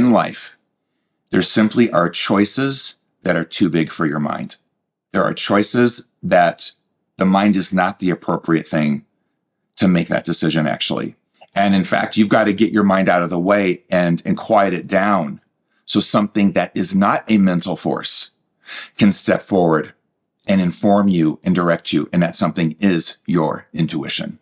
in life, there simply are choices that are too big for your mind. There are choices that the mind is not the appropriate thing to make that decision, actually. And in fact, you've got to get your mind out of the way and quiet it down so something that is not a mental force can step forward and inform you and direct you, and that something is your intuition.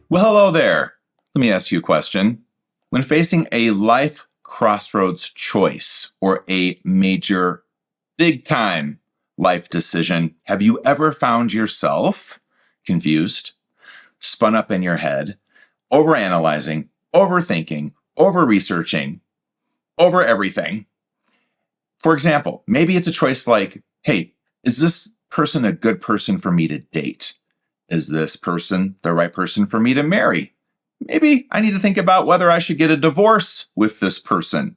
Well, hello there. Let me ask you a question. When facing a life crossroads choice or a major, big-time life decision, have you ever found yourself confused, spun up in your head, overanalyzing, overthinking, over-researching, over everything? For example, maybe it's a choice like, hey, is this person a good person for me to date? Is this person the right person for me to marry? Maybe I need to think about whether I should get a divorce with this person.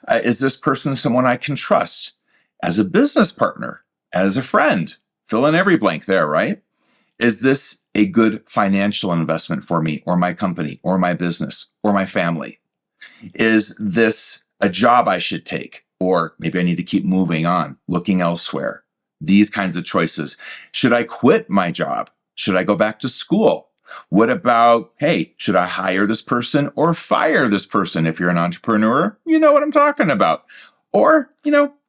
Is this person someone I can trust as a business partner, as a friend? Fill in every blank there, right? Is this a good financial investment for me or my company or my business or my family? Is this a job I should take? Or maybe I need to keep moving on, looking elsewhere. These kinds of choices. Should I quit my job? Should I go back to school? What about, hey, should I hire this person or fire this person? If you're an entrepreneur, you know what I'm talking about. Or,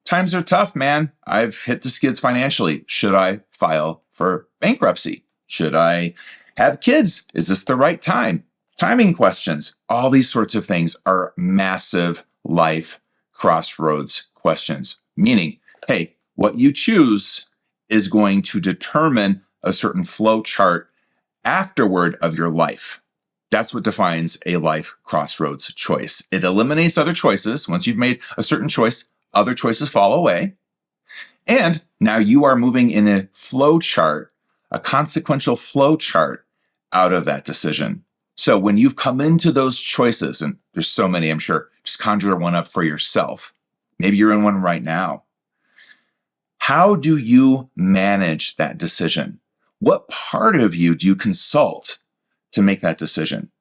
times are tough, man. I've hit the skids financially. Should I file for bankruptcy? Should I have kids? Is this the right time? Timing questions. All these sorts of things are massive life crossroads questions. Meaning, hey, what you choose is going to determine a certain flow chart afterward of your life. That's what defines a life crossroads choice. It eliminates other choices. Once you've made a certain choice, other choices fall away. And now you are moving in a flow chart, a consequential flow chart out of that decision. So when you've come into those choices, and there's so many, I'm sure, just conjure one up for yourself. Maybe you're in one right now. How do you manage that decision? What part of you do you consult to make that decision?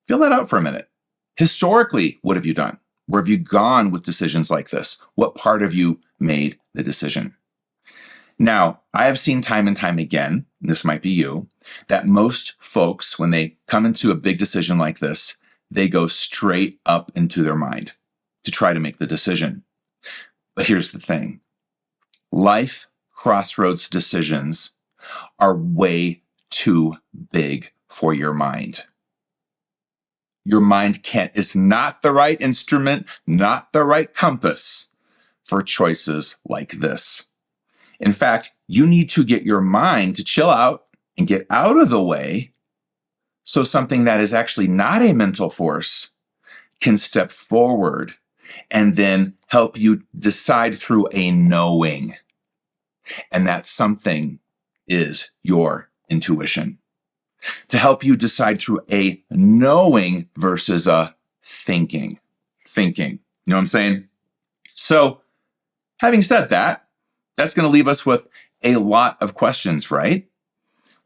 Fill that out for a minute. Historically, what have you done? Where have you gone with decisions like this? What part of you made the decision? Now, I have seen time and time again, and this might be you, that most folks, when they come into a big decision like this, they go straight up into their mind to try to make the decision. But here's the thing. Life crossroads decisions are way too big for your mind. Your mind is not the right instrument, not the right compass for choices like this. In fact, you need to get your mind to chill out and get out of the way so something that is actually not a mental force can step forward and then help you decide through a knowing. And that something is your intuition. To help you decide through a knowing versus a thinking. You know what I'm saying? So, having said that, that's going to leave us with a lot of questions, right?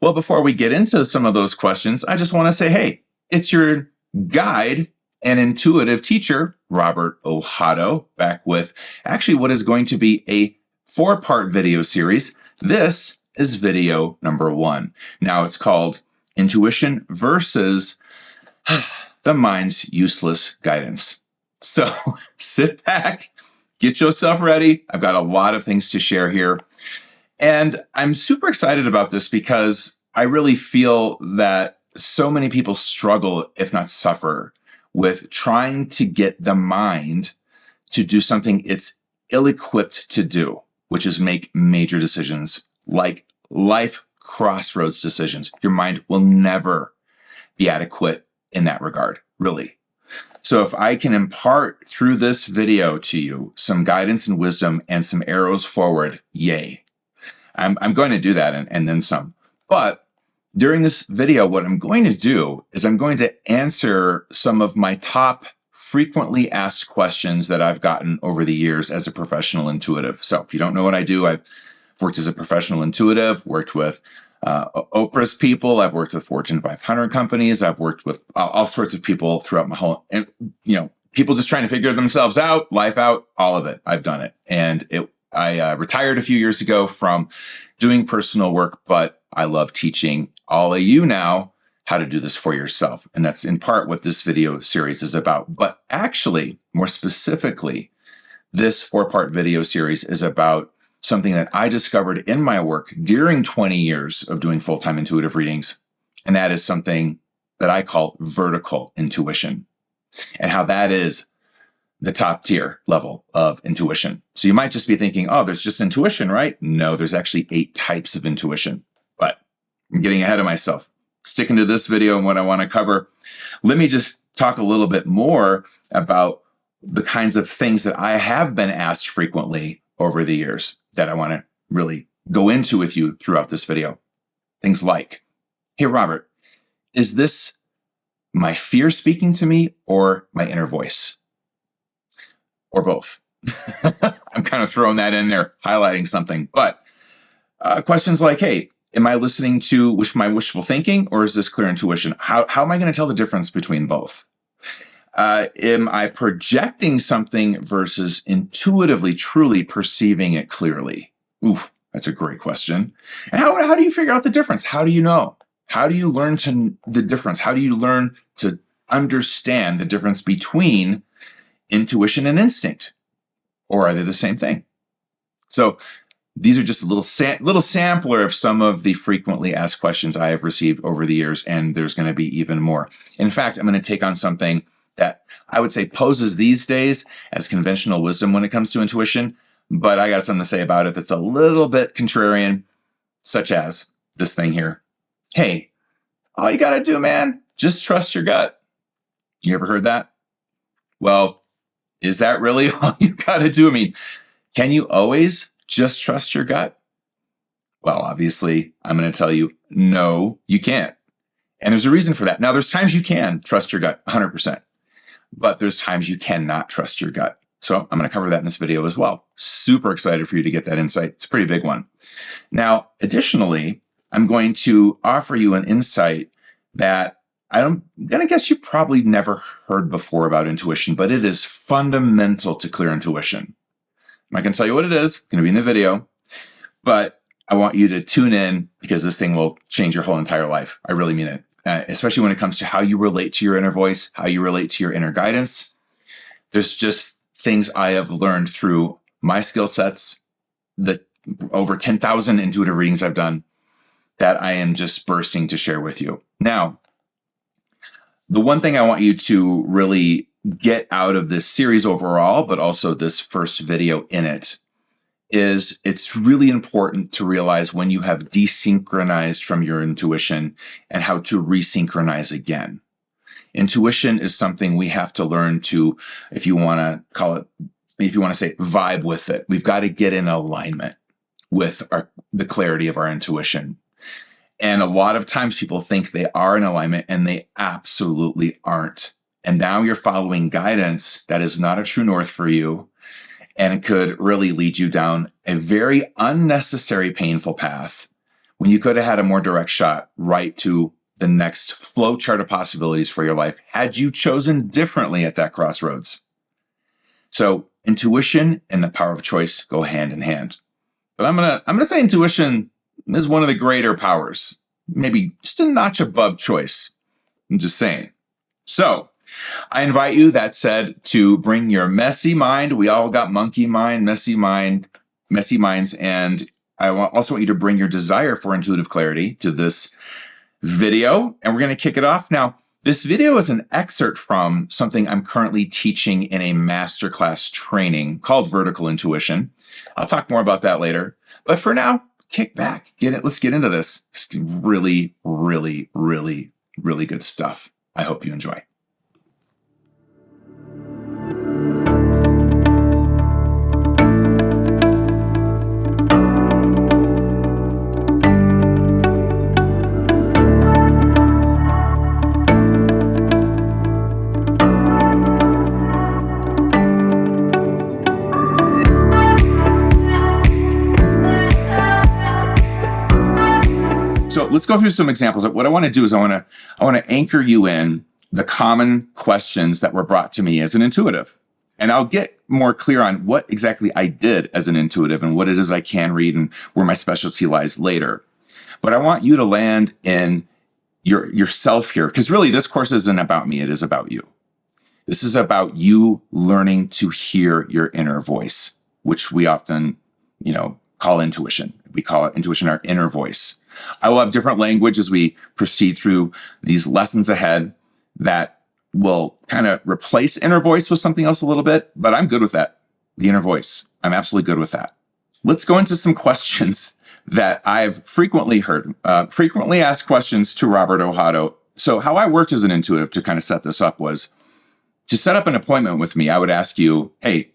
Well, before we get into some of those questions, I just want to say, hey, it's your guide and intuitive teacher, Robert Ohado, back with actually what is going to be a 4-part video series. This is video number 1. Now it's called Intuition versus the Mind's Useless Guidance. So sit back, get yourself ready. I've got a lot of things to share here. And I'm super excited about this because I really feel that so many people struggle, if not suffer, with trying to get the mind to do something it's ill-equipped to do, which is make major decisions like life crossroads decisions. Your mind will never be adequate in that regard, really. So if I can impart through this video to you some guidance and wisdom and some arrows forward, yay. I'm going to do that and then some. But during this video, what I'm going to do is I'm going to answer some of my top frequently asked questions that I've gotten over the years as a professional intuitive. So if you don't know what I do, I've worked as a professional intuitive, worked with Oprah's people. I've worked with Fortune 500 companies. I've worked with all sorts of people throughout my whole, and people just trying to figure themselves out, life out, all of it. I've done it. And I retired a few years ago from doing personal work, but I love teaching all of you now how to do this for yourself. And that's in part what this video series is about. But actually, more specifically, this 4-part video series is about something that I discovered in my work during 20 years of doing full-time intuitive readings. And that is something that I call vertical intuition, and how that is the top tier level of intuition. So you might just be thinking, oh, there's just intuition, right? No, there's actually 8 types of intuition. But I'm getting ahead of myself. Sticking to this video and what I want to cover, let me just talk a little bit more about the kinds of things that I have been asked frequently over the years that I want to really go into with you throughout this video. Things like, hey, Robert, is this my fear speaking to me or my inner voice? Or both. I'm kind of throwing that in there, highlighting something. But questions like, hey, am I listening to my wishful thinking, or is this clear intuition? How am I going to tell the difference between both? Am I projecting something versus intuitively, truly perceiving it clearly? Ooh, that's a great question. And how do you figure out the difference? How do you know? How do you learn the difference? How do you learn to understand the difference between intuition and instinct? Or are they the same thing? So these are just a little sampler of some of the frequently asked questions I have received over the years, and there's going to be even more. In fact, I'm going to take on something that I would say poses these days as conventional wisdom when it comes to intuition, but I got something to say about it that's a little bit contrarian, such as this thing here. Hey, all you got to do, man, just trust your gut. You ever heard that? Well, is that really all you got to do? I mean, can you always just trust your gut? Well, obviously, I'm going to tell you, no, you can't. And there's a reason for that. Now, there's times you can trust your gut 100%, but there's times you cannot trust your gut. So I'm going to cover that in this video as well. Super excited for you to get that insight. It's a pretty big one. Now, additionally, I'm going to offer you an insight that I'm going to guess you probably never heard before about intuition, but it is fundamental to clear intuition. I'm not going to tell you what it is. It's going to be in the video, but I want you to tune in because this thing will change your whole entire life. I really mean it, especially when it comes to how you relate to your inner voice, how you relate to your inner guidance. There's just things I have learned through my skill sets, the over 10,000 intuitive readings I've done, that I am just bursting to share with you. Now, the one thing I want you to really get out of this series overall, but also this first video in it, is it's really important to realize when you have desynchronized from your intuition and how to resynchronize again. Intuition is something we have to learn to, if you want to call it, if you want to say vibe with it, we've got to get in alignment with the clarity of our intuition. And a lot of times people think they are in alignment and they absolutely aren't. And now you're following guidance that is not a true north for you, and it could really lead you down a very unnecessary, painful path when you could have had a more direct shot right to the next flow chart of possibilities for your life had you chosen differently at that crossroads. So intuition and the power of choice go hand in hand. But I'm gonna say intuition is one of the greater powers, maybe just a notch above choice. I'm just saying. So I invite you, that said, to bring your messy mind. We all got monkey mind, messy minds. And I also want you to bring your desire for intuitive clarity to this video. And we're going to kick it off. Now, this video is an excerpt from something I'm currently teaching in a masterclass training called Vertical Intuition. I'll talk more about that later. But for now, kick back. Let's get into this. It's really, really, really, really good stuff. I hope you enjoy. So let's go through some examples. What I want to do is I want to anchor you in the common questions that were brought to me as an intuitive. And I'll get more clear on what exactly I did as an intuitive and what it is I can read and where my specialty lies later. But I want you to land in yourself here, because really this course isn't about me. It is about you. This is about you learning to hear your inner voice, which we often, call intuition. We call it intuition, our inner voice. I will have different language as we proceed through these lessons ahead that will kind of replace inner voice with something else a little bit, but I'm good with that. The inner voice. I'm absolutely good with that. Let's go into some questions that I've frequently heard, frequently asked questions to Robert Ohado. So how I worked as an intuitive to kind of set this up was to set up an appointment with me. I would ask you, hey,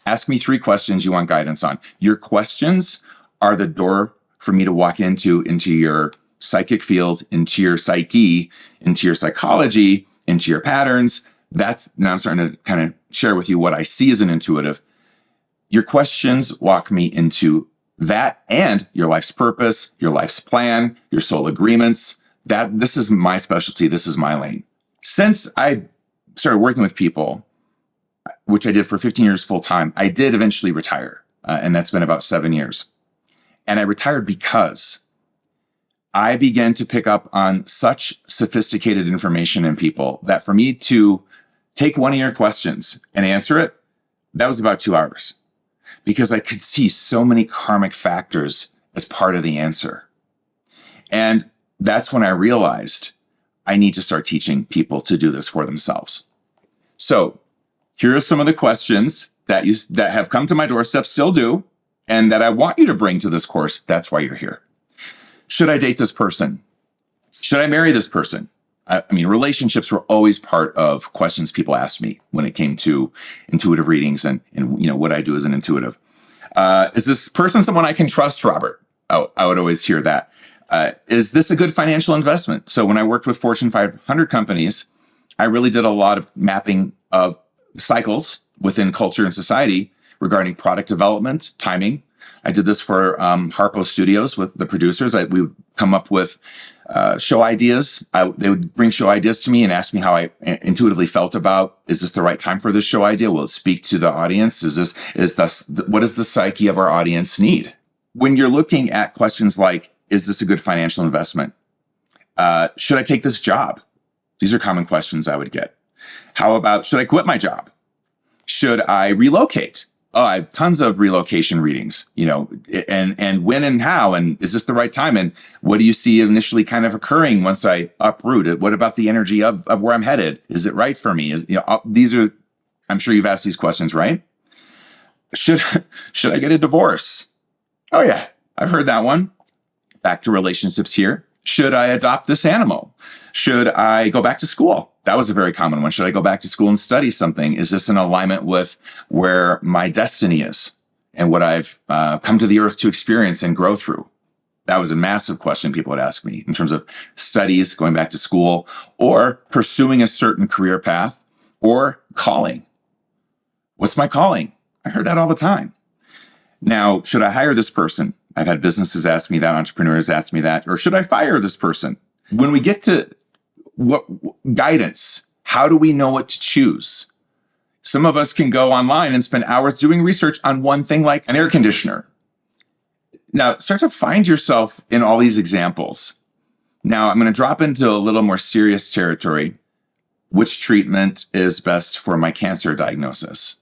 ask me 3 questions you want guidance on. Your questions are the door for me to walk into your psychic field, into your psyche, into your psychology, into your patterns. Now I'm starting to kind of share with you what I see as an intuitive. Your questions walk me into that and your life's purpose, your life's plan, your soul agreements. This is my specialty. This is my lane. Since I started working with people, which I did for 15 years full time, I did eventually retire. And that's been about 7 years. And I retired because I began to pick up on such sophisticated information in people that for me to take one of your questions and answer it, that was about 2 hours, because I could see so many karmic factors as part of the answer. And that's when I realized I need to start teaching people to do this for themselves. So here are some of the questions that have come to my doorstep, still do, and that I want you to bring to this course. That's why you're here. Should I date this person? Should I marry this person? I mean, relationships were always part of questions people asked me when it came to intuitive readings and what I do as an intuitive. Is this person someone I can trust, Robert? Oh, I would always hear that. Is this a good financial investment? So when I worked with Fortune 500 companies, I really did a lot of mapping of cycles within culture and society regarding product development, timing. I did this for Harpo Studios with the producers. We would come up with show ideas. They would bring show ideas to me and ask me how I intuitively felt about, is this the right time for this show idea? Will it speak to the audience? What does the psyche of our audience need? When you're looking at questions like, is this a good financial investment? Should I take this job? These are common questions I would get. How about, should I quit my job? Should I relocate? Oh, I have tons of relocation readings, and when and how, and is this the right time? And what do you see initially kind of occurring once I uproot it? What about the energy of where I'm headed? Is it right for me? I'm sure you've asked these questions, right? Should I get a divorce? Oh yeah, I've heard that one. Back to relationships here. Should I adopt this animal? Should I go back to school? That was a very common one. Should I go back to school and study something? Is this in alignment with where my destiny is and what I've come to the earth to experience and grow through? That was a massive question people would ask me in terms of studies, going back to school, or pursuing a certain career path, or calling. What's my calling? I heard that all the time. Now, should I hire this person? I've had businesses ask me that, entrepreneurs ask me that, or should I fire this person? When we get to what guidance, how do we know what to choose? Some of us can go online and spend hours doing research on one thing like an air conditioner. Now, start to find yourself in all these examples. Now, I'm going to drop into a little more serious territory. Which treatment is best for my cancer diagnosis?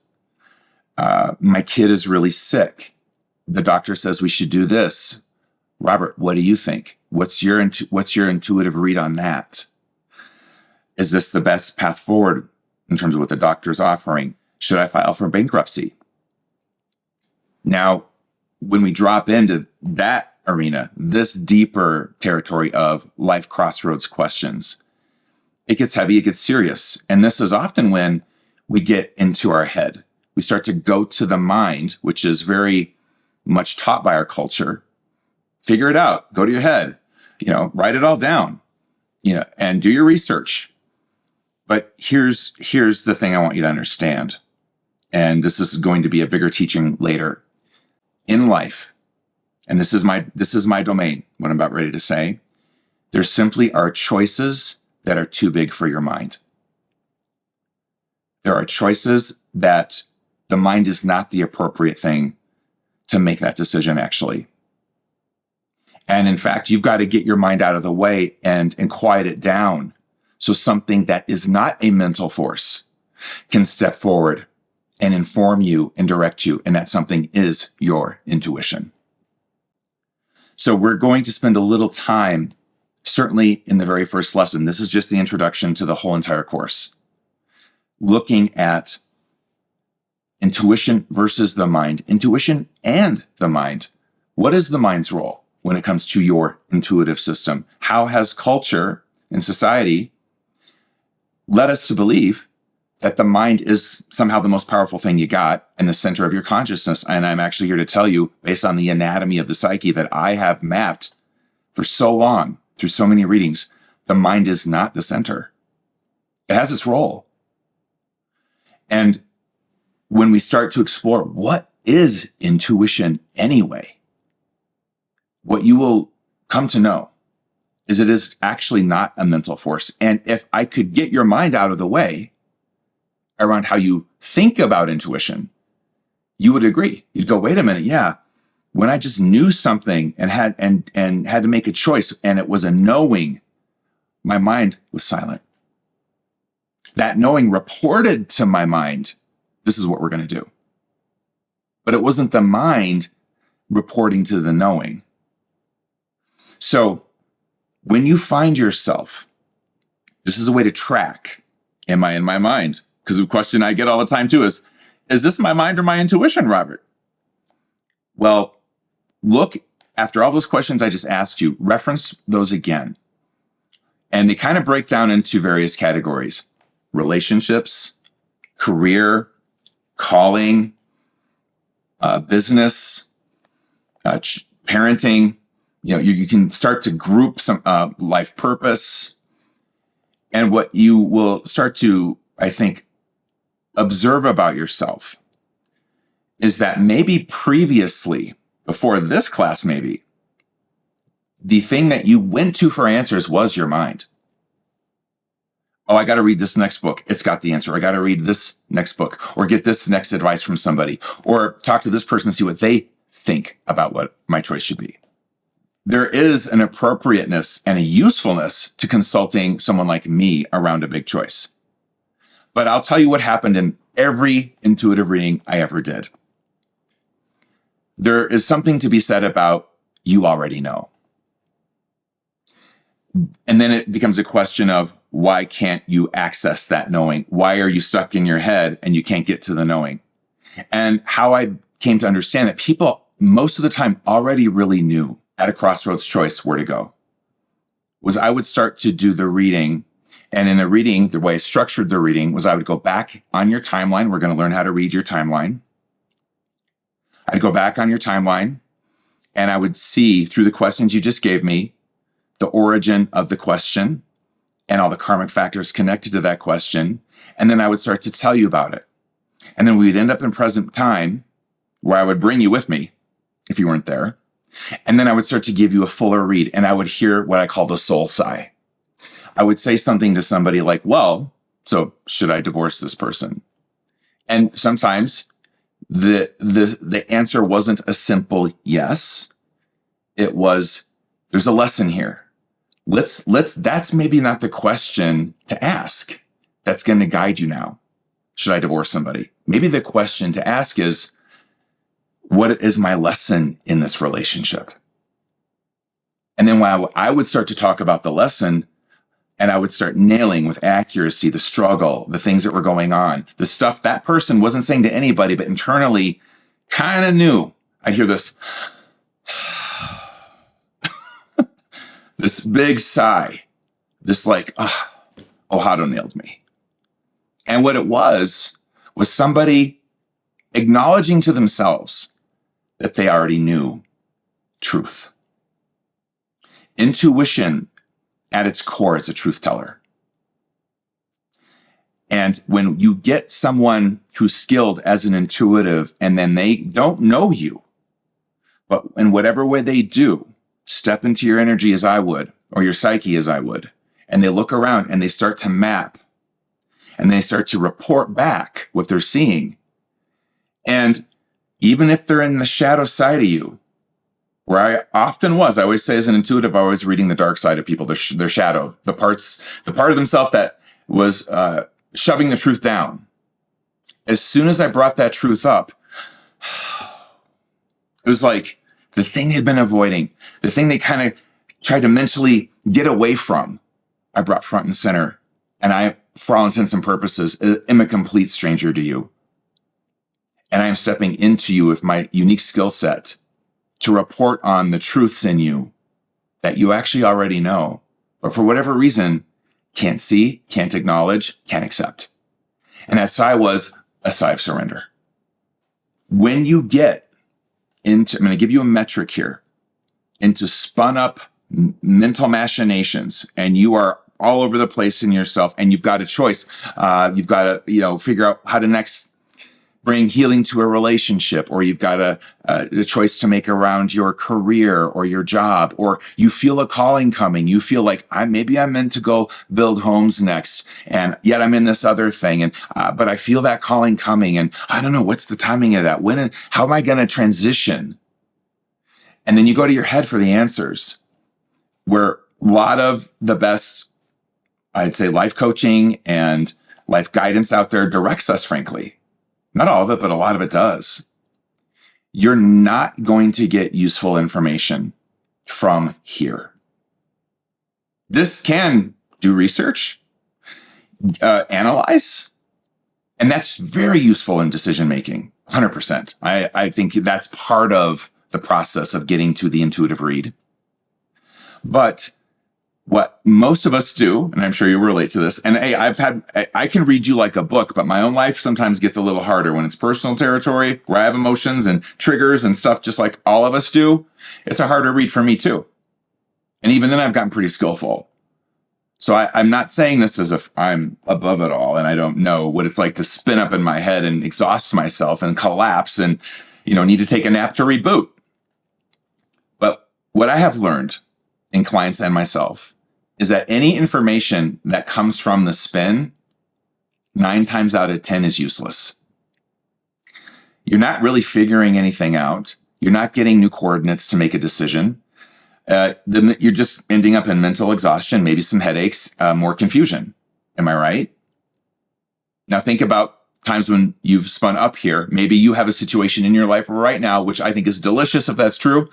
My kid is really sick. The doctor says we should do this. Robert, what do you think? What's your intuitive read on that? Is this the best path forward in terms of what the doctor's offering? Should I file for bankruptcy? Now, when we drop into that arena, this deeper territory of life crossroads questions, it gets heavy, it gets serious. And this is often when we get into our head. We start to go to the mind, which is very much taught by our culture. Figure it out, go to your head, write it all down, and do your research. But here's the thing I want you to understand. And this is going to be a bigger teaching later. In life, and this is my domain, what I'm about ready to say, There simply are choices that are too big for your mind. There are choices that the mind is not the appropriate thing to make that decision, actually. And in fact, you've got to get your mind out of the way and quiet it down so something that is not a mental force can step forward and inform you and direct you, and that something is your intuition. So we're going to spend a little time, certainly in the very first lesson, this is just the introduction to the whole entire course, looking at intuition versus the mind, intuition and the mind. What is the mind's role when it comes to your intuitive system? How has culture and society led us to believe that the mind is somehow the most powerful thing you got in the center of your consciousness? And I'm actually here to tell you, based on the anatomy of the psyche that I have mapped for so long through so many readings, the mind is not the center. It has its role. And when we start to explore what is intuition anyway, what you will come to know is it is actually not a mental force. And if I could get your mind out of the way around how you think about intuition, you would agree. You'd go, wait a minute, yeah. When I just knew something and had to make a choice and it was a knowing, my mind was silent. That knowing reported to my mind, this is what we're going to do. But it wasn't the mind reporting to the knowing. So when you find yourself, this is a way to track, am I in my mind? Because the question I get all the time too is this my mind or my intuition, Robert? Well, look, after all those questions I just asked you, reference those again. And they kind of break down into various categories: relationships, career, calling, business, parenting. You can start to group some life purpose. And what you will start to, I think, observe about yourself is that maybe previously, before this class maybe, the thing that you went to for answers was your mind. Oh, I got to read this next book. It's got the answer. I got to read this next book or get this next advice from somebody or talk to this person and see what they think about what my choice should be. There is an appropriateness and a usefulness to consulting someone like me around a big choice. But I'll tell you what happened in every intuitive reading I ever did. There is something to be said about you already know. And then it becomes a question of why can't you access that knowing? Why are you stuck in your head and you can't get to the knowing? And how I came to understand that people most of the time already really knew at a Crossroads Choice where to go was I would start to do the reading. And in a reading, the way I structured the reading was I would go back on your timeline. We're going to learn how to read your timeline. I'd go back on your timeline and I would see through the questions you just gave me, the origin of the question and all the karmic factors connected to that question. And then I would start to tell you about it. And then we'd end up in present time where I would bring you with me if you weren't there. And then I would start to give you a fuller read and I would hear what I call the soul sigh. I would say something to somebody like, well, so should I divorce this person? And sometimes the answer wasn't a simple yes. It was, there's a lesson here. That's maybe not the question to ask. That's going to guide you now. Should I divorce somebody? Maybe the question to ask is, what is my lesson in this relationship? And then when I would start to talk about the lesson, and I would start nailing with accuracy the struggle, the things that were going on, the stuff that person wasn't saying to anybody, but internally kind of knew. I'd hear this, this big sigh, this like, oh, Hado nailed me. And what it was somebody acknowledging to themselves that they already knew truth. Intuition at its core is a truth teller. And when you get someone who's skilled as an intuitive and then they don't know you, but in whatever way they do, step into your energy as I would, or your psyche as I would, and they look around and they start to map and they start to report back what they're seeing. And even if they're in the shadow side of you, where I often was, I always say as an intuitive, I was reading the dark side of people, their shadow, the part of themselves that was shoving the truth down. As soon as I brought that truth up, it was like the thing they'd been avoiding, the thing they kind of tried to mentally get away from, I brought front and center. And I, for all intents and purposes, am a complete stranger to you. And I am stepping into you with my unique skill set to report on the truths in you that you actually already know, but for whatever reason, can't see, can't acknowledge, can't accept. And that sigh was a sigh of surrender. When you get into, I'm going to give you a metric here, into spun up mental machinations, and you are all over the place in yourself, and you've got a choice. You've got to, figure out how to next bring healing to a relationship, or you've got a choice to make around your career or your job, or you feel a calling coming. You feel like maybe I'm meant to go build homes next, and yet I'm in this other thing, and but I feel that calling coming, and I don't know what's the timing of that. How am I going to transition? And then you go to your head for the answers, where a lot of the best, I'd say, life coaching and life guidance out there directs us, frankly. Not all of it, but a lot of it does. You're not going to get useful information from here. This can do research, analyze, and that's very useful in decision making, 100%. I think that's part of the process of getting to the intuitive read. But what most of us do, and I'm sure you relate to this, and hey, I can read you like a book, but my own life sometimes gets a little harder when it's personal territory, where I have emotions and triggers and stuff just like all of us do. It's a harder read for me too. And even then I've gotten pretty skillful. So I'm not saying this as if I'm above it all and I don't know what it's like to spin up in my head and exhaust myself and collapse and, need to take a nap to reboot. But what I have learned in clients and myself is that any information that comes from the spin, 9 times out of 10 is useless. You're not really figuring anything out. You're not getting new coordinates to make a decision. You're just ending up in mental exhaustion, maybe some headaches, more confusion. Am I right? Now think about times when you've spun up here. Maybe you have a situation in your life right now, which I think is delicious if that's true.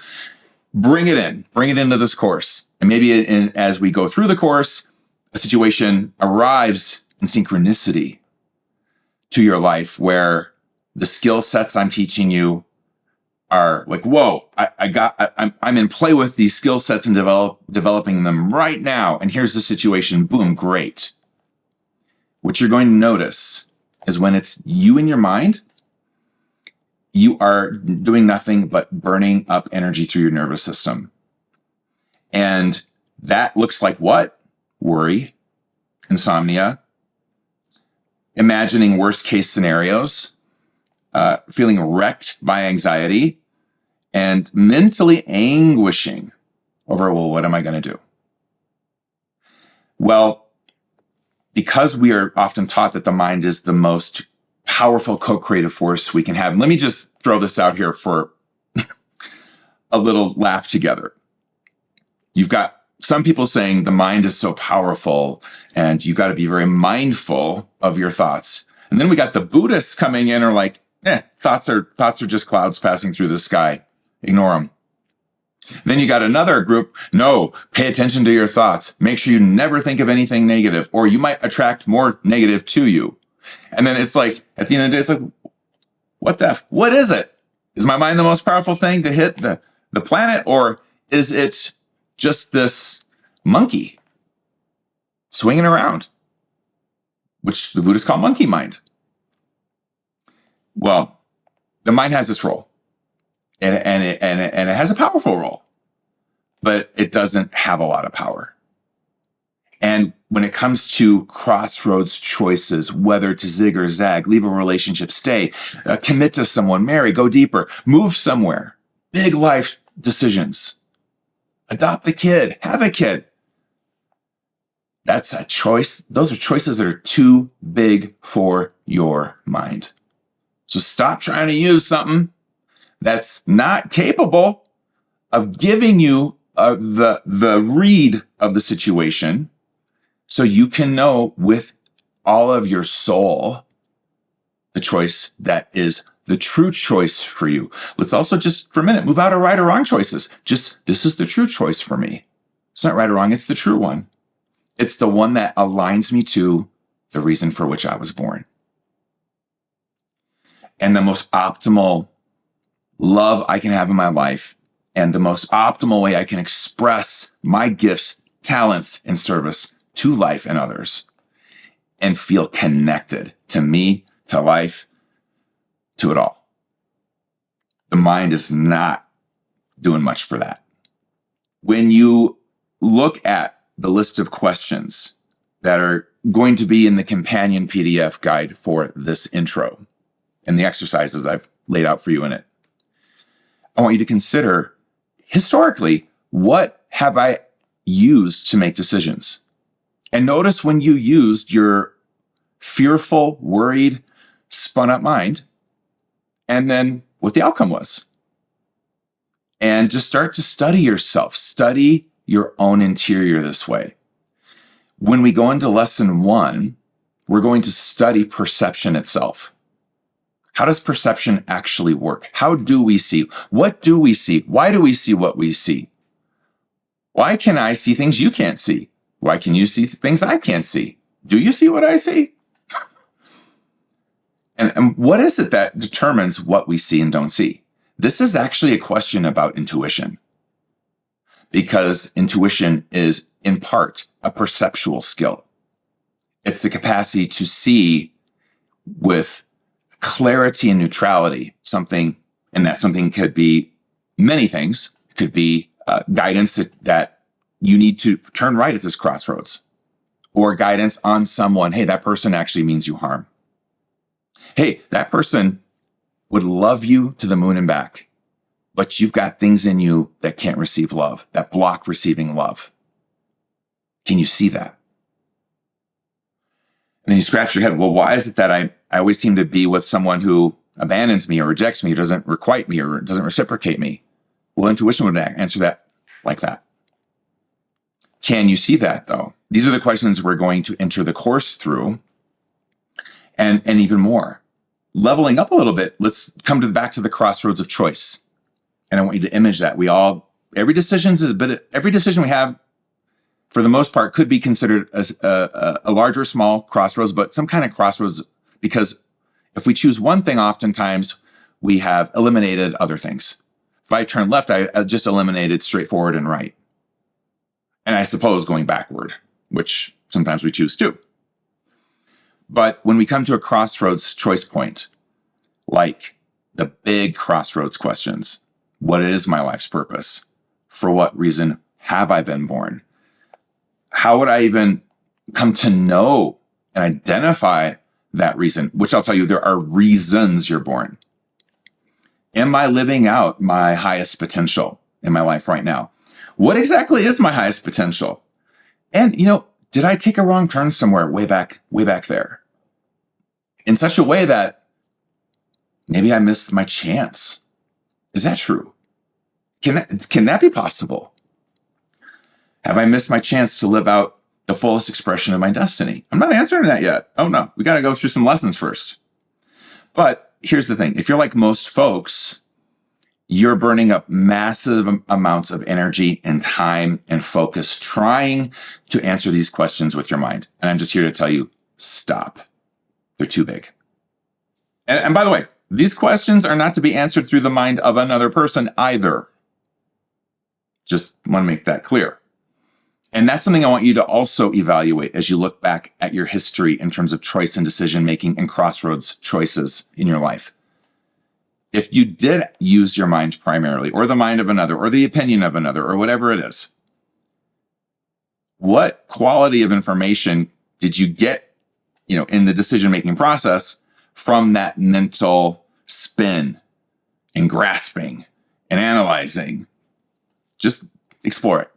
Bring it into this course. And maybe as we go through the course, a situation arrives in synchronicity to your life where the skill sets I'm teaching you are like, whoa, I'm in play with these skill sets and developing them right now. And here's the situation. Boom, great. What you're going to notice is when it's you in your mind, you are doing nothing but burning up energy through your nervous system. And that looks like what? Worry, insomnia, imagining worst case scenarios, feeling wrecked by anxiety, and mentally anguishing over, well, what am I going to do? Well, because we are often taught that the mind is the most powerful co-creative force we can have. And let me just throw this out here for a little laugh together. You've got some people saying the mind is so powerful and you got to be very mindful of your thoughts. And then we got the Buddhists coming in are like, thoughts are just clouds passing through the sky. Ignore them. Then you got another group. No, pay attention to your thoughts. Make sure you never think of anything negative or you might attract more negative to you. And then it's like, at the end of the day, it's like, what is it? Is my mind the most powerful thing to hit the planet? Or is it just this monkey swinging around, which the Buddhists call monkey mind? Well, the mind has this role and it has a powerful role, but it doesn't have a lot of power. And when it comes to crossroads choices, whether to zig or zag, leave a relationship, stay, commit to someone, marry, go deeper, move somewhere, big life decisions, adopt a kid, have a kid. That's a choice. Those are choices that are too big for your mind. So stop trying to use something that's not capable of giving you the read of the situation so you can know with all of your soul the choice that is the true choice for you. Let's also just for a minute move out of right or wrong choices. Just this is the true choice for me. It's not right or wrong. It's the true one. It's the one that aligns me to the reason for which I was born. And the most optimal love I can have in my life and the most optimal way I can express my gifts, talents, and service to life and others and feel connected to me, to life, to it all. The mind is not doing much for that. When you look at the list of questions that are going to be in the companion PDF guide for this intro and the exercises I've laid out for you in it, I want you to consider historically, what have I used to make decisions? And notice when you used your fearful, worried, spun up mind, and then what the outcome was. And just start to study yourself, study your own interior this way. When we go into lesson 1, we're going to study perception itself. How does perception actually work? How do we see? What do we see? Why do we see what we see? Why can I see things you can't see? Why can you see things I can't see? Do you see what I see? And what is it that determines what we see and don't see? This is actually a question about intuition, because intuition is in part a perceptual skill. It's the capacity to see with clarity and neutrality something, and that something could be many things. It could be guidance that you need to turn right at this crossroads, or guidance on someone. Hey, that person actually means you harm. Hey, that person would love you to the moon and back, but you've got things in you that can't receive love, that block receiving love. Can you see that? And then you scratch your head. Well, why is it that I always seem to be with someone who abandons me or rejects me or doesn't requite me or doesn't reciprocate me? Well, intuition would answer that like that. Can you see that, though? These are the questions we're going to enter the course through, and even more. Leveling up a little bit, let's come back to the crossroads of choice. And I want you to image that. Every decision we have, for the most part, could be considered as a large or small crossroads, but some kind of crossroads, because if we choose one thing, oftentimes we have eliminated other things. If I turn left, I just eliminated straight forward and right. And I suppose going backward, which sometimes we choose to. But when we come to a crossroads choice point, like the big crossroads questions, what is my life's purpose? For what reason have I been born? How would I even come to know and identify that reason? Which I'll tell you, there are reasons you're born. Am I living out my highest potential in my life right now? What exactly is my highest potential? And, did I take a wrong turn somewhere way back there? In such a way that maybe I missed my chance. Is that true? Can that be possible? Have I missed my chance to live out the fullest expression of my destiny? I'm not answering that yet. Oh no, we got to go through some lessons first. But here's the thing. If you're like most folks, you're burning up massive amounts of energy and time and focus trying to answer these questions with your mind. And I'm just here to tell you, stop. They're too big. And by the way, these questions are not to be answered through the mind of another person either. Just want to make that clear. And that's something I want you to also evaluate as you look back at your history in terms of choice and decision making and crossroads choices in your life. If you did use your mind primarily, or the mind of another, or the opinion of another, or whatever it is, what quality of information did you get, in the decision-making process from that mental spin and grasping and analyzing? Just explore it.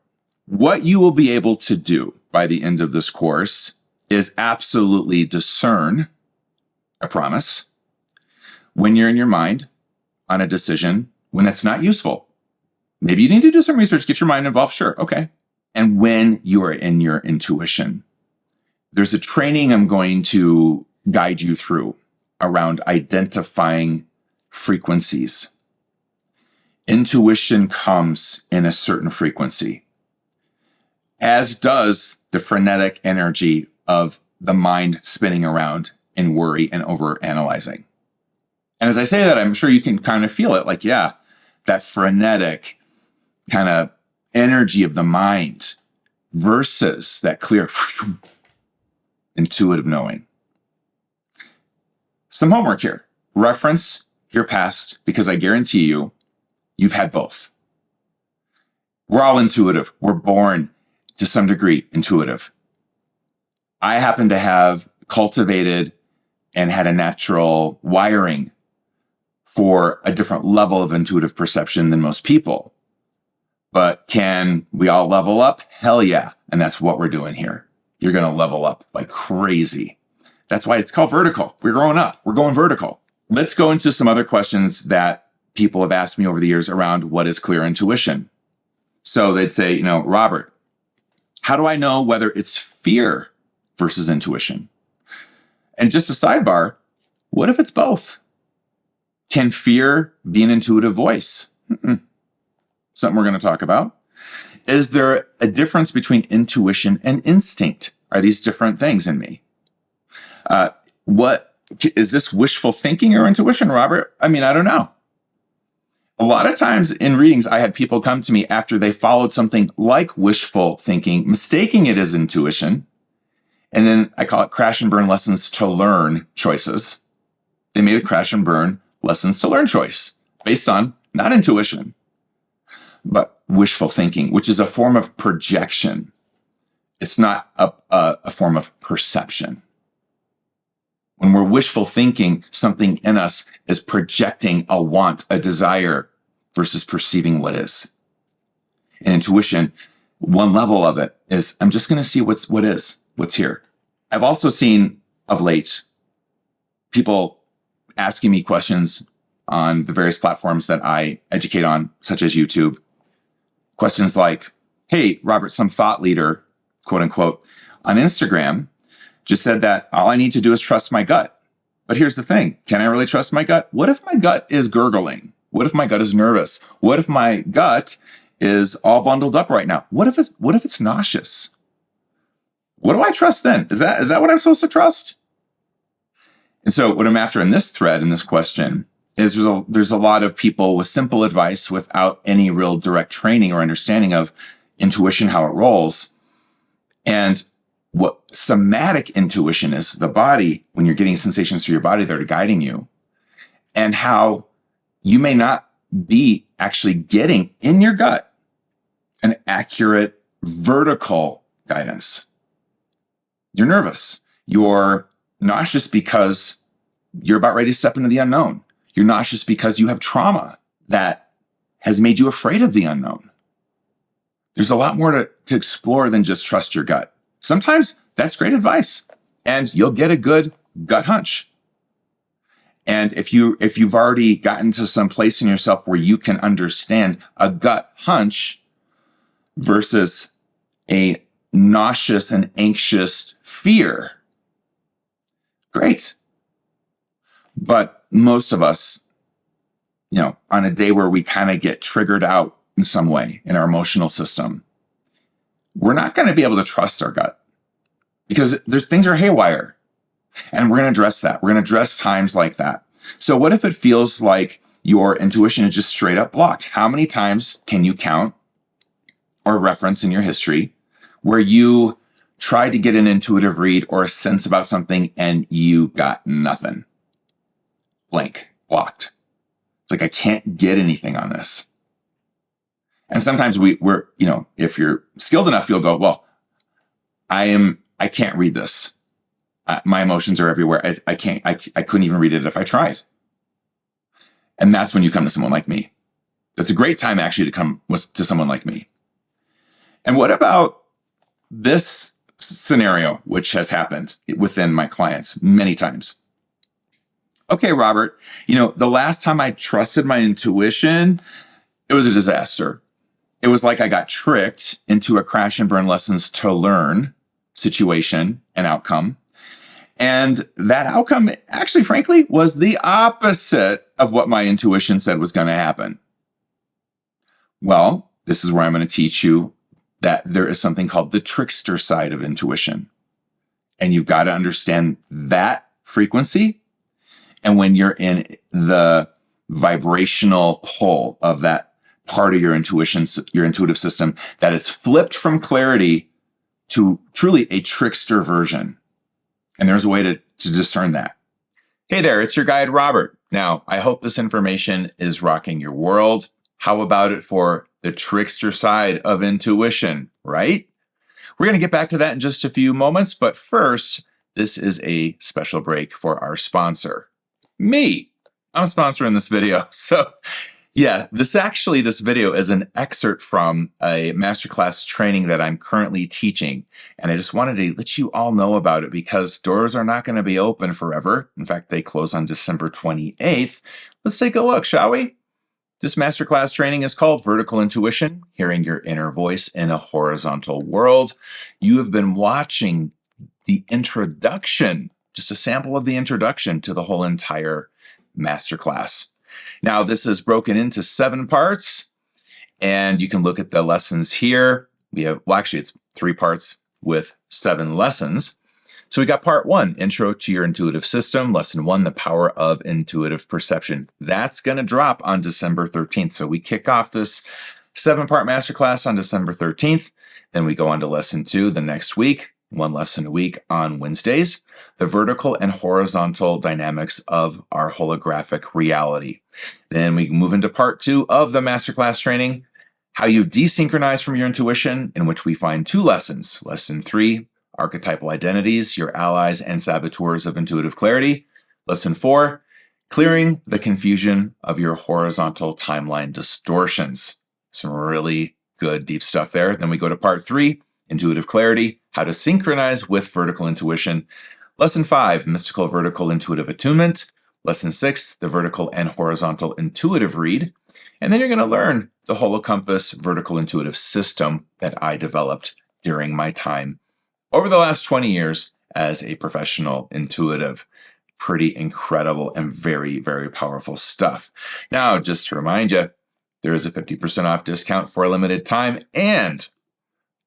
What you will be able to do by the end of this course is absolutely discern, I promise, when you're in your mind on a decision when it's not useful. Maybe you need to do some research, get your mind involved, sure, okay. And when you are in your intuition. There's a training I'm going to guide you through around identifying frequencies. Intuition comes in a certain frequency, as does the frenetic energy of the mind spinning around in worry and over-analyzing. And as I say that, I'm sure you can kind of feel it, like, yeah, that frenetic kind of energy of the mind versus that clear intuitive knowing. Some homework here. Reference your past, because I guarantee you, you've had both. We're all intuitive. We're born to some degree intuitive. I happen to have cultivated and had a natural wiring for a different level of intuitive perception than most people. But can we all level up? Hell yeah. And that's what we're doing here. You're going to level up like crazy. That's why it's called vertical. We're growing up. We're going vertical. Let's go into some other questions that people have asked me over the years around what is clear intuition. So they'd say, Robert, how do I know whether it's fear versus intuition? And just a sidebar, what if it's both? Can fear be an intuitive voice? Something we're going to talk about. Is there a difference between intuition and instinct? Are these different things in me? What is this, wishful thinking or intuition, Robert? I don't know. A lot of times in readings, I had people come to me after they followed something like wishful thinking, mistaking it as intuition. And then I call it crash and burn lessons to learn choices. They made a crash and burn lessons to learn choice based on not intuition, but wishful thinking, which is a form of projection. It's not a form of perception. When we're wishful thinking, something in us is projecting a want, a desire, versus perceiving what is. And intuition, one level of it is, I'm just going to see what's here. I've also seen of late people asking me questions on the various platforms that I educate on, such as YouTube. Questions like, hey, Robert, some thought leader, quote unquote, on Instagram just said that all I need to do is trust my gut. But here's the thing. Can I really trust my gut? What if my gut is gurgling? What if my gut is nervous? What if my gut is all bundled up right now? What if it's nauseous? What do I trust then? Is that what I'm supposed to trust? And so what I'm after in this thread, in this question, is there's a lot of people with simple advice without any real direct training or understanding of intuition, how it rolls. And what somatic intuition is, the body, when you're getting sensations through your body that are guiding you, and how you may not be actually getting in your gut an accurate vertical guidance. You're nervous. You're nauseous because you're about ready to step into the unknown. You're nauseous because you have trauma that has made you afraid of the unknown. There's a lot more to explore than just trust your gut. Sometimes that's great advice, and you'll get a good gut hunch. And if you've already gotten to some place in yourself where you can understand a gut hunch versus a nauseous and anxious fear, great. But most of us, on a day where we kind of get triggered out in some way in our emotional system, we're not going to be able to trust our gut because things are haywire. And we're going to address that. We're going to address times like that. So what if it feels like your intuition is just straight up blocked? How many times can you count or reference in your history where you tried to get an intuitive read or a sense about something and you got nothing? Blank, blocked. It's like, I can't get anything on this. And sometimes we're, if you're skilled enough, you'll go, well, I can't read this. My emotions are everywhere. I couldn't even read it if I tried. And that's when you come to someone like me. That's a great time actually to come to someone like me. And what about this scenario, which has happened within my clients many times? Okay, Robert, the last time I trusted my intuition, it was a disaster. It was like I got tricked into a crash and burn lessons to learn situation and outcome. And that outcome actually, frankly, was the opposite of what my intuition said was going to happen. Well, this is where I'm going to teach you that there is something called the trickster side of intuition. And you've got to understand that frequency. And when you're in the vibrational pull of that part of your intuition, your intuitive system, that is flipped from clarity to truly a trickster version. And there's a way to discern that. Hey there, it's your guide, Robert. Now, I hope this information is rocking your world. How about it for the trickster side of intuition, right? We're going to get back to that in just a few moments, but first, this is a special break for our sponsor, me. I'm sponsoring this video. So yeah, this video is an excerpt from a Masterclass training that I'm currently teaching. And I just wanted to let you all know about it because doors are not going to be open forever. In fact, they close on December 28th. Let's take a look, shall we? This Masterclass training is called Vertical Intuition, Hearing Your Inner Voice in a Horizontal World. You have been watching the introduction, just a sample of the introduction to the whole entire Masterclass. Now, this is broken into 7 parts, and you can look at the lessons here. It's 3 parts with 7 lessons. So we got part 1, Intro to Your Intuitive System, lesson 1, The Power of Intuitive Perception. That's going to drop on December 13th. So we kick off this 7-part masterclass on December 13th. Then we go on to lesson 2 the next week, 1 lesson a week on Wednesdays, the vertical and horizontal dynamics of our holographic reality. Then we move into part 2 of the masterclass training, how you desynchronize from your intuition, in which we find 2 lessons. Lesson 3, Archetypal Identities, Your Allies and Saboteurs of Intuitive Clarity. Lesson 4, Clearing the Confusion of Your Horizontal Timeline Distortions. Some really good deep stuff there. Then we go to part 3, Intuitive Clarity, How to Synchronize with Vertical Intuition. Lesson 5, Mystical Vertical Intuitive Attunement. Lesson 6, the Vertical and Horizontal Intuitive Read. And then you're going to learn the Holocompass Vertical Intuitive System that I developed during my time over the last 20 years as a professional intuitive. Pretty incredible and very, very powerful stuff. Now, just to remind you, there is a 50% off discount for a limited time, and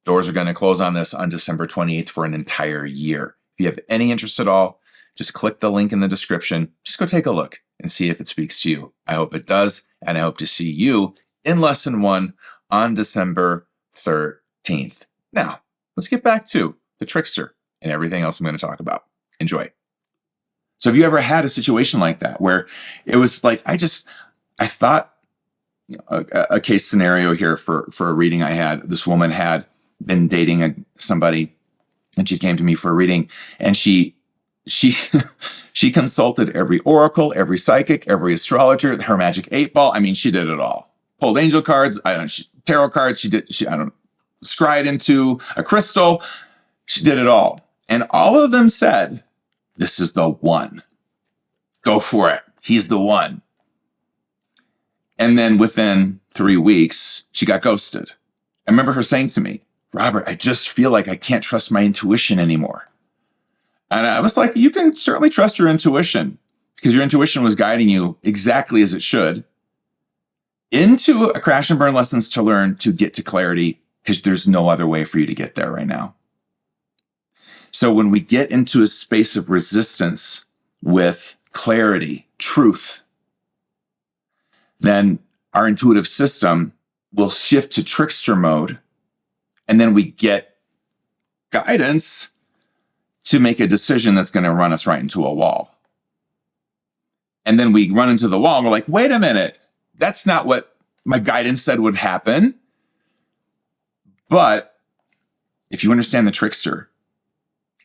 doors are going to close on this on December 28th for an entire year. If you have any interest at all, just click the link in the description. Just go take a look and see if it speaks to you. I hope it does, and I hope to see you in lesson 1 on December 13th. Now, let's get back to the trickster and everything else I'm going to talk about. Enjoy. So have you ever had a situation like that where it was like, I thought a case scenario here for a reading I had. This woman had been dating somebody, and she came to me for a reading, and she consulted every oracle, every psychic, every astrologer, her magic 8 ball. I mean, she did it all. Pulled angel cards, tarot cards. She scryed into a crystal. She did it all. And all of them said, this is the one. Go for it. He's the one. And then within 3 weeks, she got ghosted. I remember her saying to me, Robert, I just feel like I can't trust my intuition anymore. And I was like, you can certainly trust your intuition, because your intuition was guiding you exactly as it should into a crash and burn lessons to learn to get to clarity, because there's no other way for you to get there right now. So when we get into a space of resistance with clarity, truth, then our intuitive system will shift to trickster mode, and then we get guidance to make a decision that's going to run us right into a wall. And then we run into the wall and we're like, wait a minute, that's not what my guidance said would happen. But if you understand the trickster,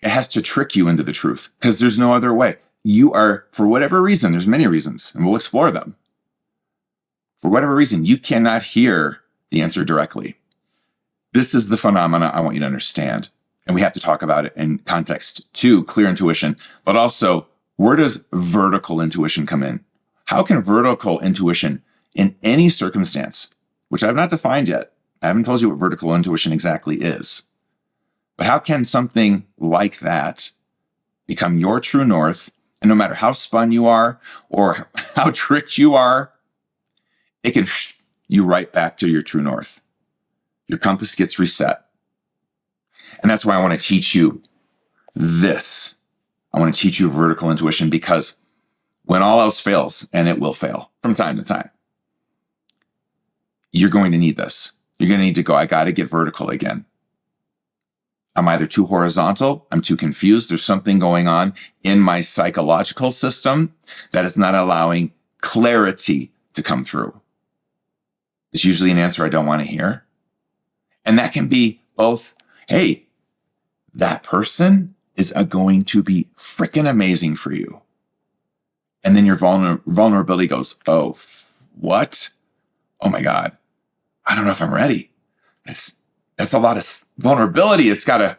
it has to trick you into the truth, because there's no other way. You are, for whatever reason, there's many reasons, and we'll explore them. For whatever reason, you cannot hear the answer directly. This is the phenomena I want you to understand. And we have to talk about it in context to clear intuition, but also where does vertical intuition come in? How can vertical intuition in any circumstance, which I've not defined yet, I haven't told you what vertical intuition exactly is, but how can something like that become your true north? And no matter how spun you are or how tricked you are, it can you right back to your true north. Your compass gets reset. And that's why I want to teach you this. I want to teach you vertical intuition, because when all else fails, and it will fail from time to time, you're going to need this. You're going to need to go, I got to get vertical again. I'm either too horizontal, I'm too confused, there's something going on in my psychological system that is not allowing clarity to come through. It's usually an answer I don't want to hear. And that can be both, hey, that person is going to be freaking amazing for you. And then your vulnerability goes, oh, what? Oh my God. I don't know if I'm ready. That's a lot of vulnerability. It's got to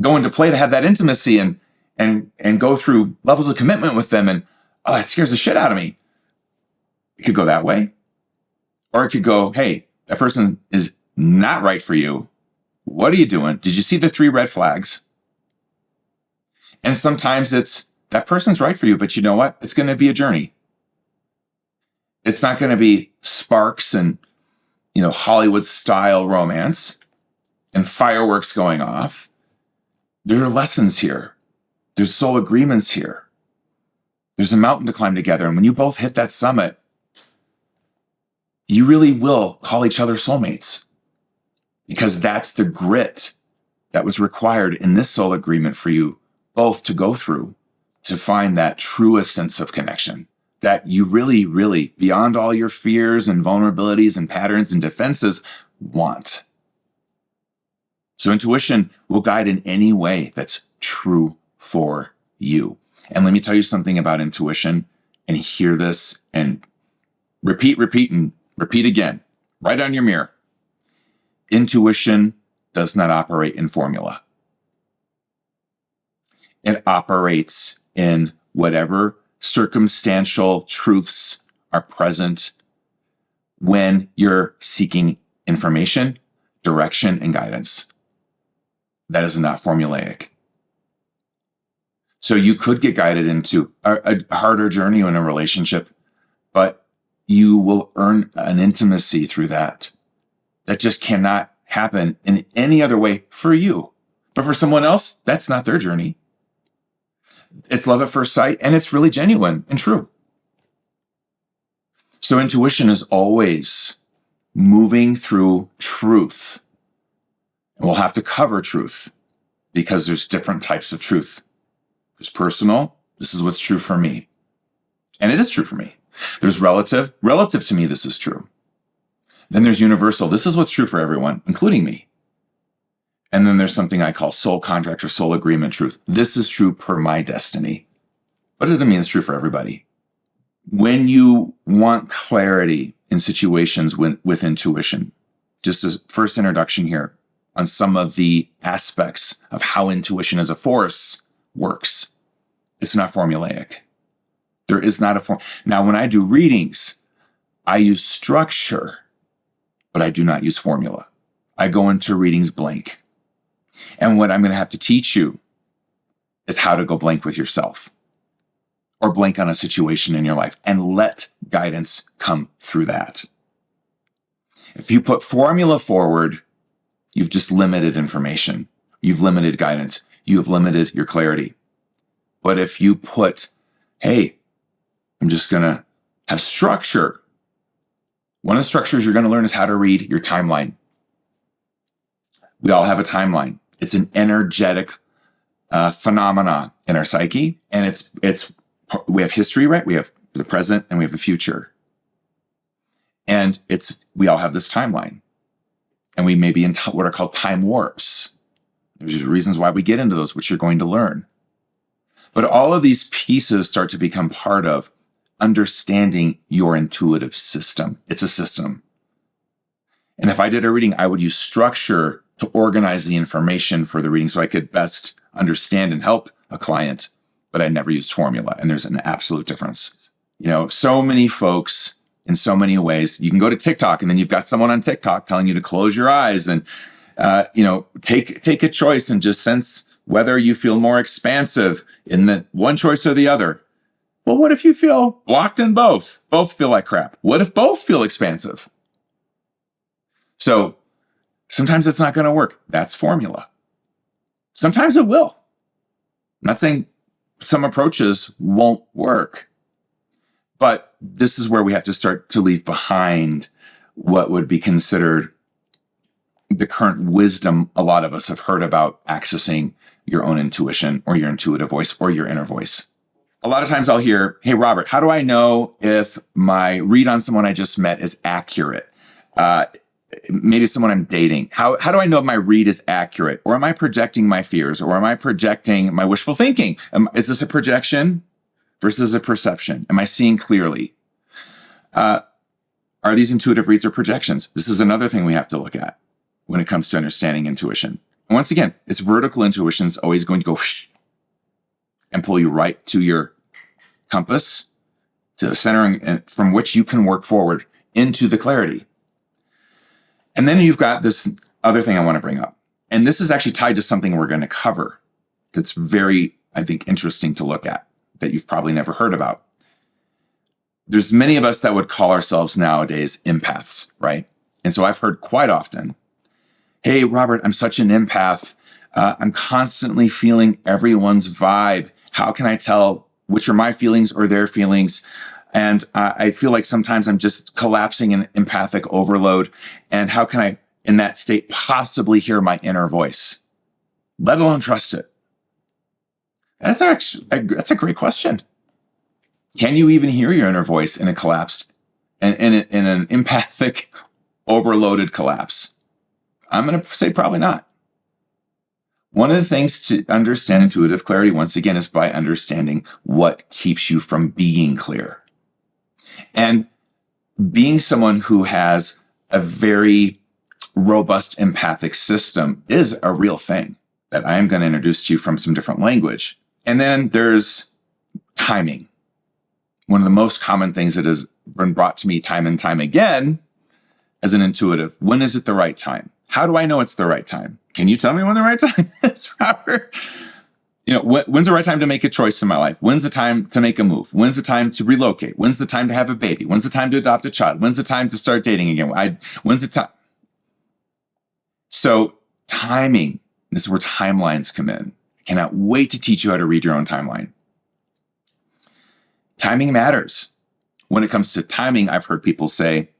go into play to have that intimacy and go through levels of commitment with them. And oh, it scares the shit out of me. It could go that way. Or it could go, hey, that person is not right for you. What are you doing? Did you see the 3 red flags? And sometimes it's that person's right for you, but you know what? It's going to be a journey. It's not going to be sparks and, Hollywood style romance and fireworks going off. There are lessons here. There's soul agreements here. There's a mountain to climb together. And when you both hit that summit, you really will call each other soulmates, because that's the grit that was required in this soul agreement for you both to go through to find that truest sense of connection that you really, really, beyond all your fears and vulnerabilities and patterns and defenses, want. So intuition will guide in any way that's true for you. And let me tell you something about intuition, and hear this and repeat and repeat again, right on your mirror. Intuition does not operate in formula. It operates in whatever circumstantial truths are present when you're seeking information, direction, and guidance. That is not formulaic. So you could get guided into a harder journey in a relationship, but you will earn an intimacy through that just cannot happen in any other way for you. But for someone else, that's not their journey. It's love at first sight, and it's really genuine and true. So intuition is always moving through truth. And we'll have to cover truth, because there's different types of truth. There's personal. This is what's true for me. And it is true for me. There's relative. Relative to me, this is true. Then there's universal. This is what's true for everyone, including me. And then there's something I call soul contract or soul agreement truth. This is true per my destiny. But it doesn't mean it's true for everybody. When you want clarity in situations with intuition, just as first introduction here on some of the aspects of how intuition as a force works, it's not formulaic. There is not a form. Now, when I do readings, I use structure, but I do not use formula. I go into readings blank. And what I'm going to have to teach you is how to go blank with yourself, or blank on a situation in your life, and let guidance come through that. If you put formula forward, you've just limited information. You've limited guidance. You have limited your clarity. But if you put, hey, I'm just going to have structure. One of the structures you're going to learn is how to read your timeline. We all have a timeline. It's an energetic phenomena in our psyche, and we have history, right? We have the present and we have the future, and we all have this timeline, and we may be in what are called time warps. There's reasons why we get into those, which you're going to learn. But all of these pieces start to become part of understanding your intuitive system. It's a system. And if I did a reading, I would use structure to organize the information for the reading so I could best understand and help a client, but I never used formula. And there's an absolute difference. So many folks in so many ways, you can go to TikTok and then you've got someone on TikTok telling you to close your eyes and, take a choice and just sense whether you feel more expansive in the one choice or the other. Well, what if you feel blocked in both? Both feel like crap. What if both feel expansive? So sometimes it's not going to work. That's formula. Sometimes it will. I'm not saying some approaches won't work, but this is where we have to start to leave behind what would be considered the current wisdom a lot of us have heard about accessing your own intuition or your intuitive voice or your inner voice. A lot of times I'll hear, hey, Robert, how do I know if my read on someone I just met is accurate? Maybe someone I'm dating. How do I know if my read is accurate? Or am I projecting my fears? Or am I projecting my wishful thinking? Is this a projection versus a perception? Am I seeing clearly? Are these intuitive reads or projections? This is another thing we have to look at when it comes to understanding intuition. And once again, it's vertical intuition. It's always going to go and pull you right to your compass, to the center from which you can work forward into the clarity. And then you've got this other thing I want to bring up. And this is actually tied to something we're going to cover that's very, I think, interesting to look at that you've probably never heard about. There's many of us that would call ourselves nowadays empaths, right? And so I've heard quite often, hey, Robert, I'm such an empath. I'm constantly feeling everyone's vibe. How can I tell which are my feelings or their feelings? And I feel like sometimes I'm just collapsing in empathic overload. And how can I, in that state, possibly hear my inner voice, let alone trust it? That's a great question. Can you even hear your inner voice in a collapsed, in an empathic, overloaded collapse? I'm going to say probably not. One of the things to understand intuitive clarity, once again, is by understanding what keeps you from being clear. And being someone who has a very robust empathic system is a real thing that I'm going to introduce to you from some different language. And then there's timing. One of the most common things that has been brought to me time and time again as an intuitive. When is it the right time? How do I know it's the right time? Can you tell me when the right time is, Robert? When's the right time to make a choice in my life? When's the time to make a move? When's the time to relocate? When's the time to have a baby? When's the time to adopt a child? When's the time to start dating again? When's the time? So timing, this is where timelines come in. I cannot wait to teach you how to read your own timeline. Timing matters. When it comes to timing, I've heard people say,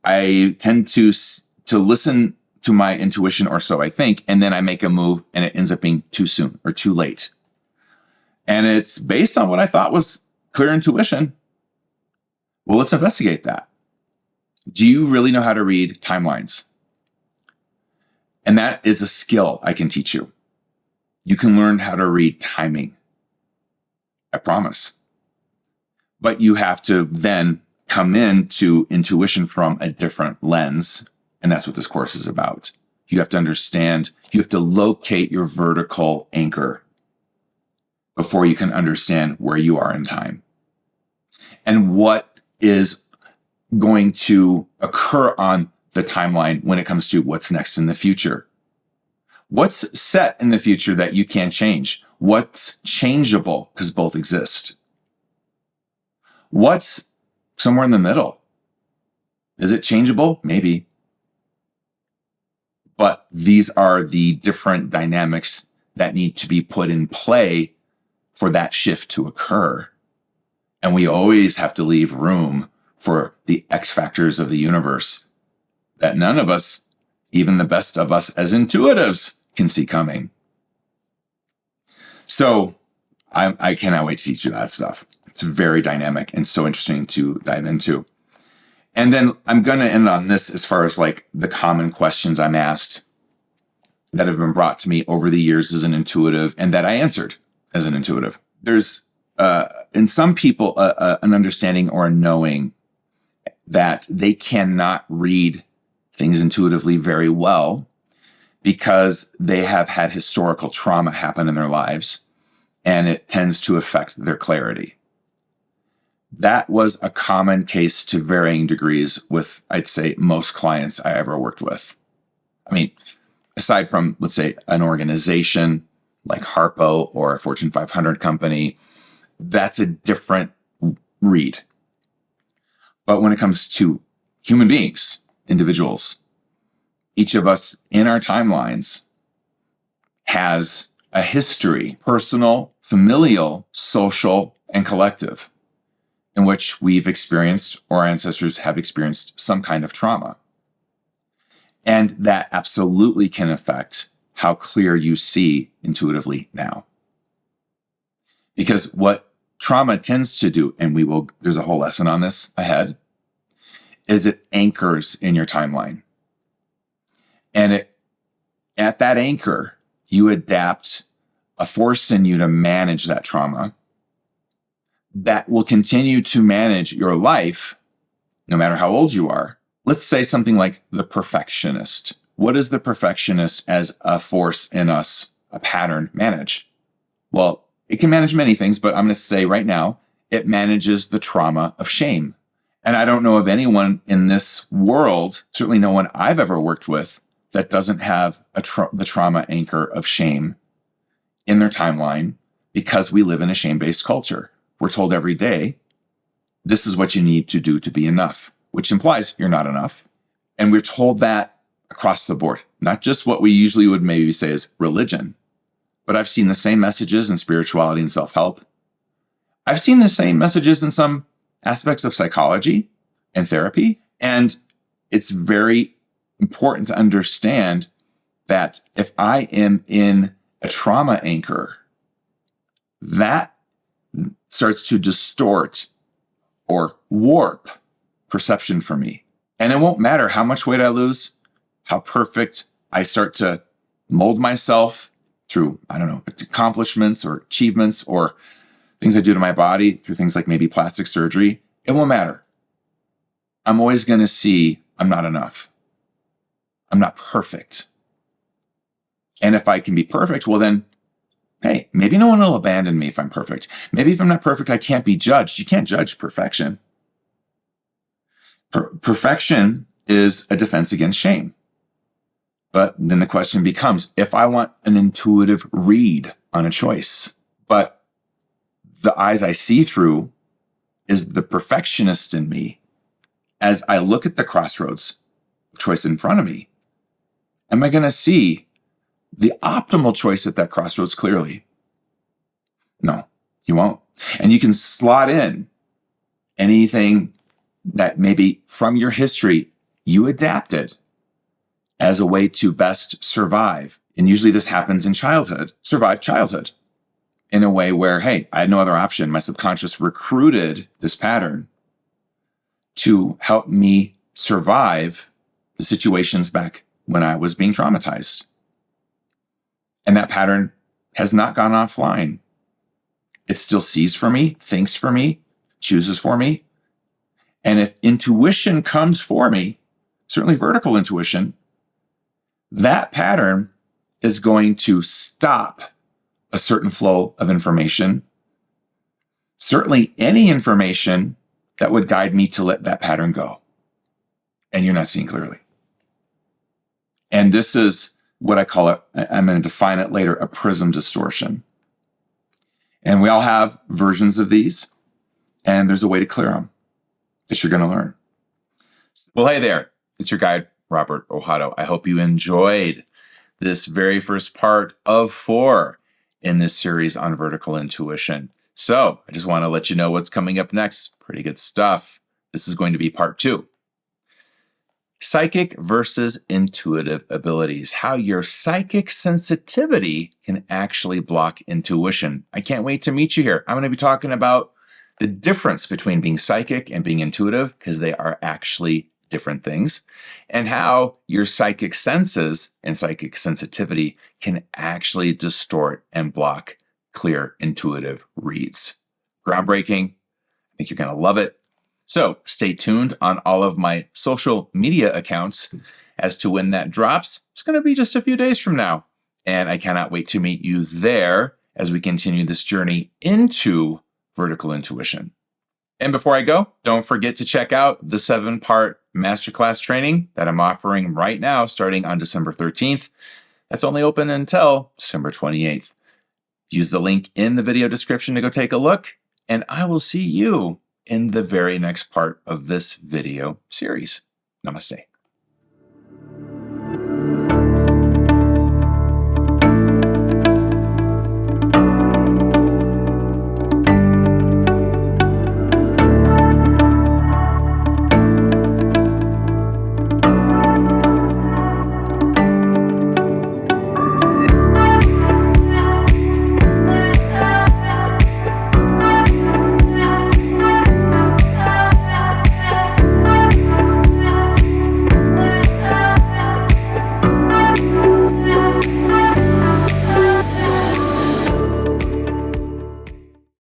I tend to listen to my intuition, or so I think, and then I make a move and it ends up being too soon or too late. And it's based on what I thought was clear intuition. Well, let's investigate that. Do you really know how to read timelines? And that is a skill I can teach you. You can learn how to read timing. I promise. But you have to then come into intuition from a different lens. And that's what this course is about. You have to understand, you have to locate your vertical anchor before you can understand where you are in time and what is going to occur on the timeline when it comes to what's next in the future. What's set in the future that you can't change? What's changeable because both exist? What's somewhere in the middle? Is it changeable? Maybe. But these are the different dynamics that need to be put in play for that shift to occur. And we always have to leave room for the X factors of the universe that none of us, even the best of us as intuitives, can see coming. So I cannot wait to teach you that stuff. It's very dynamic and so interesting to dive into. And then I'm going to end on this as far as like the common questions I'm asked that have been brought to me over the years as an intuitive and that I answered as an intuitive. There's, in some people, an understanding or a knowing that they cannot read things intuitively very well because they have had historical trauma happen in their lives, and it tends to affect their clarity. That was a common case to varying degrees with, I'd say, most clients I ever worked with. I mean, aside from, let's say, an organization like Harpo or a Fortune 500 company, that's a different read. But when it comes to human beings, individuals, each of us in our timelines has a history, personal, familial, social, and collective, in which we've experienced or our ancestors have experienced some kind of trauma. And that absolutely can affect how clear you see intuitively now. Because what trauma tends to do, and there's a whole lesson on this ahead, is it anchors in your timeline. And at that anchor, you adapt a force in you to manage that trauma that will continue to manage your life, no matter how old you are. Let's say something like the perfectionist. What does the perfectionist as a force in us, a pattern, manage? Well, it can manage many things, but I'm going to say right now, it manages the trauma of shame. And I don't know of anyone in this world, certainly no one I've ever worked with, that doesn't have the trauma anchor of shame in their timeline, because we live in a shame-based culture. We're told every day, this is what you need to do to be enough, which implies you're not enough. And we're told that across the board, not just what we usually would maybe say is religion, but I've seen the same messages in spirituality and self-help. I've seen the same messages in some aspects of psychology and therapy. And it's very important to understand that if I am in a trauma anchor, that starts to distort or warp perception for me. And it won't matter how much weight I lose, how perfect I start to mold myself through, accomplishments or achievements or things I do to my body through things like maybe plastic surgery. It won't matter. I'm always going to see I'm not enough. I'm not perfect. And if I can be perfect, well then, hey, maybe no one will abandon me if I'm perfect. Maybe if I'm not perfect, I can't be judged. You can't judge perfection. Perfection is a defense against shame. But then the question becomes, if I want an intuitive read on a choice, but the eyes I see through is the perfectionist in me, as I look at the crossroads of choice in front of me, am I going to see the optimal choice at that crossroads clearly? No, you won't. And you can slot in anything that maybe from your history you adapted as a way to best survive. And usually this happens in childhood, survive childhood in a way where, hey, I had no other option. My subconscious recruited this pattern to help me survive the situations back when I was being traumatized. And that pattern has not gone offline. It still sees for me, thinks for me, chooses for me. And if intuition comes for me, certainly vertical intuition, that pattern is going to stop a certain flow of information. Certainly any information that would guide me to let that pattern go. And you're not seeing clearly. And this is what I call it, I'm going to define it later, a prism distortion. And we all have versions of these, and there's a way to clear them that you're going to learn. Well, hey there, it's your guide, Robert Ohado. I hope you enjoyed this very first part of 4 in this series on vertical intuition. So I just want to let you know what's coming up next. Pretty good stuff. This is going to be part 2. Psychic versus intuitive abilities. How your psychic sensitivity can actually block intuition. I can't wait to meet you here. I'm going to be talking about the difference between being psychic and being intuitive, because they are actually different things, and how your psychic senses and psychic sensitivity can actually distort and block clear intuitive reads. Groundbreaking. I think you're going to love it. So stay tuned on all of my social media accounts as to when that drops. It's going to be just a few days from now. And I cannot wait to meet you there as we continue this journey into vertical intuition. And before I go, don't forget to check out the 7-part masterclass training that I'm offering right now starting on December 13th. That's only open until December 28th. Use the link in the video description to go take a look, and I will see you in the very next part of this video series. Namaste.